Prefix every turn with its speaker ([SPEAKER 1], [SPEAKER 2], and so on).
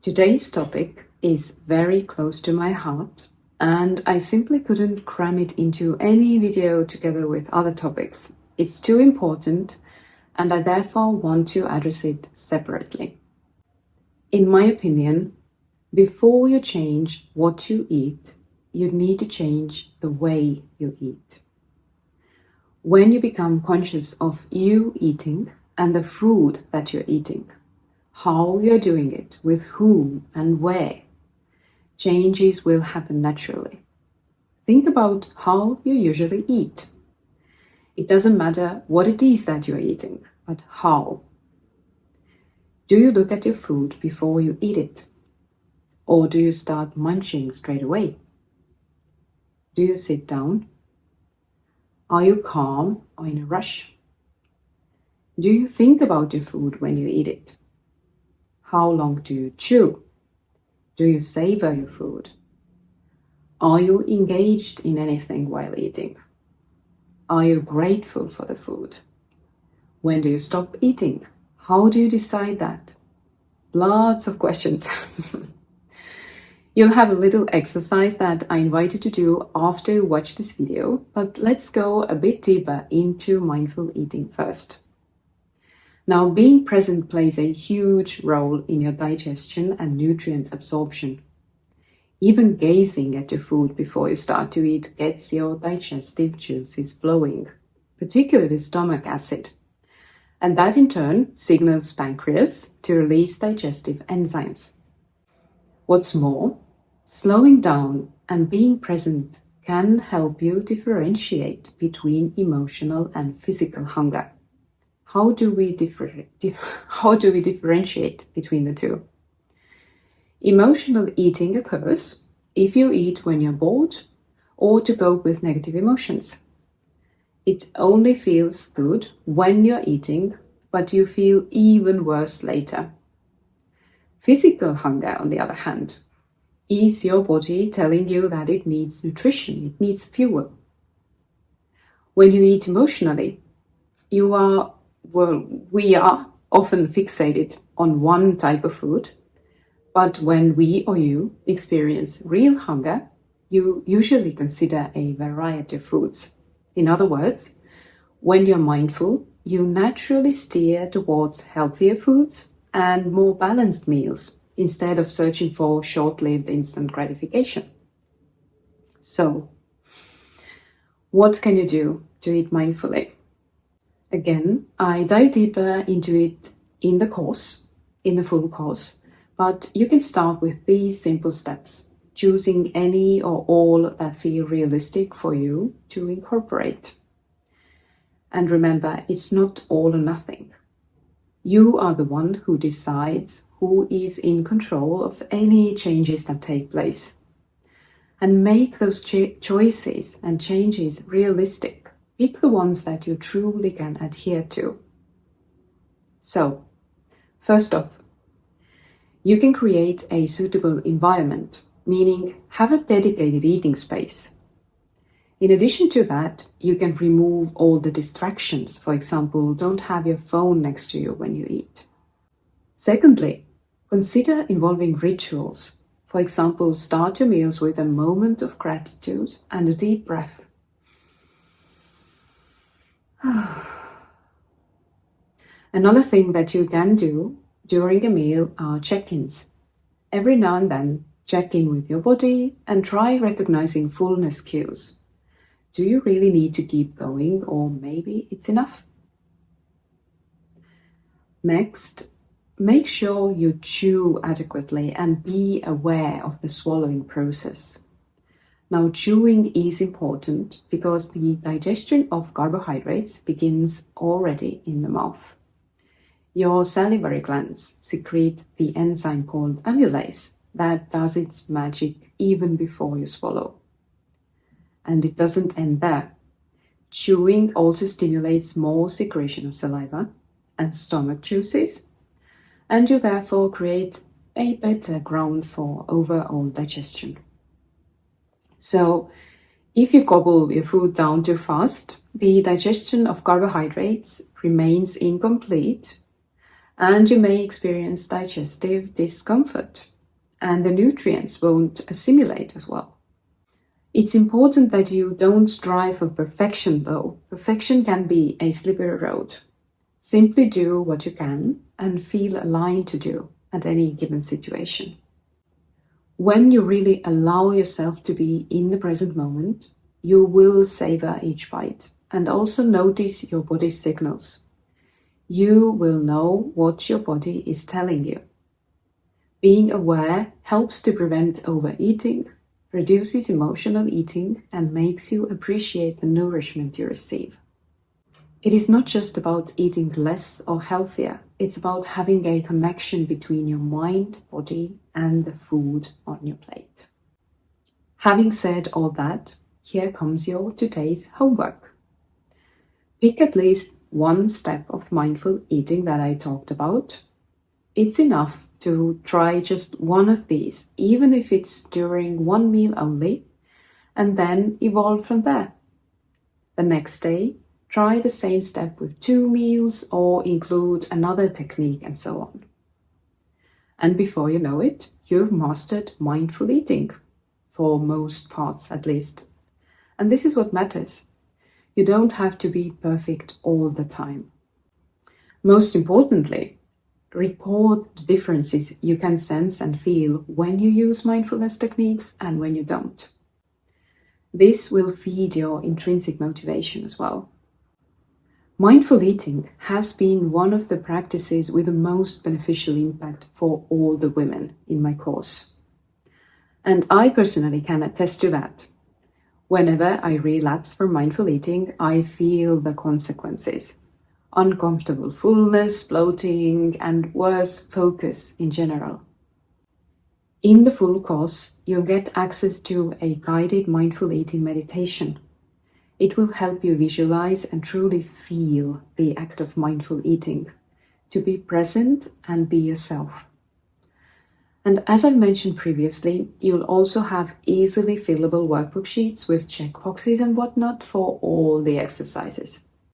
[SPEAKER 1] Today's topic is very close to my heart, and I simply couldn't cram it into any video together with other topics. It's too important, and I therefore want to address it separately. In my opinion, before you change what you eat, you need to change the way you eat. When you become conscious of you eating and the food that you're eating, how you're doing it, with whom and where, changes will happen naturally. Think about how you usually eat. It doesn't matter what it is that you're eating, but how. Do you look at your food before you eat it? Or do you start munching straight away? Do you sit down? Are you calm or in a rush? Do you think about your food when you eat it? How long do you chew? Do you savor your food? Are you engaged in anything while eating? Are you grateful for the food? When do you stop eating? How do you decide that? Lots of questions. You'll have a little exercise that I invite you to do after you watch this video, but let's go a bit deeper into mindful eating first. Now, being present plays a huge role in your digestion and nutrient absorption. Even gazing at your food before you start to eat gets your digestive juices flowing, particularly stomach acid. And that in turn signals pancreas to release digestive enzymes. What's more, slowing down and being present can help you differentiate between emotional and physical hunger. How do we differentiate between the two? Emotional eating occurs if you eat when you're bored or to cope with negative emotions. It only feels good when you're eating, but you feel even worse later. Physical hunger, on the other hand, is your body telling you that it needs nutrition, it needs fuel. When you eat emotionally, we are often fixated on one type of food, but when we or you experience real hunger, you usually consider a variety of foods. In other words, when you're mindful, you naturally steer towards healthier foods and more balanced meals instead of searching for short-lived instant gratification. So, what can you do to eat mindfully? Again, I dive deeper into it in the full course, but you can start with these simple steps, choosing any or all that feel realistic for you to incorporate. And remember, it's not all or nothing. You are the one who decides who is in control of any changes that take place. And make those choices and changes realistic. Pick the ones that you truly can adhere to. So, first off, you can create a suitable environment, meaning have a dedicated eating space. In addition to that, you can remove all the distractions. For example, don't have your phone next to you when you eat. Secondly, consider involving rituals. For example, start your meals with a moment of gratitude and a deep breath. Another thing that you can do during a meal are check-ins. Every now and then, check in with your body and try recognizing fullness cues. Do you really need to keep going, or maybe it's enough? Next, make sure you chew adequately and be aware of the swallowing process. Now, chewing is important because the digestion of carbohydrates begins already in the mouth. Your salivary glands secrete the enzyme called amylase that does its magic even before you swallow. And it doesn't end there. Chewing also stimulates more secretion of saliva and stomach juices, and you therefore create a better ground for overall digestion. So, if you gobble your food down too fast, the digestion of carbohydrates remains incomplete, and you may experience digestive discomfort. and the nutrients won't assimilate as well. It's important that you don't strive for perfection though. Perfection can be a slippery road. Simply do what you can and feel aligned to do at any given situation. When you really allow yourself to be in the present moment, you will savor each bite and also notice your body's signals. You will know what your body is telling you. Being aware helps to prevent overeating, reduces emotional eating, and makes you appreciate the nourishment you receive. It is not just about eating less or healthier, it's about having a connection between your mind, body, and the food on your plate. Having said all that, here comes your today's homework. Pick at least one step of mindful eating that I talked about. It's enough to try just one of these, even if it's during one meal only, and then evolve from there. The next day, try the same step with 2 meals or include another technique and so on. And before you know it, you've mastered mindful eating, for most parts at least. And this is what matters. You don't have to be perfect all the time. Most importantly, record the differences you can sense and feel when you use mindfulness techniques and when you don't. This will feed your intrinsic motivation as well. Mindful eating has been one of the practices with the most beneficial impact for all the women in my course. And I personally can attest to that. Whenever I relapse from mindful eating, I feel the consequences. Uncomfortable fullness, bloating, and worse focus in general. In the full course, you'll get access to a guided mindful eating meditation. It will help you visualize and truly feel the act of mindful eating, to be present and be yourself. And as I've mentioned previously, you'll also have easily fillable workbook sheets with checkboxes and whatnot for all the exercises.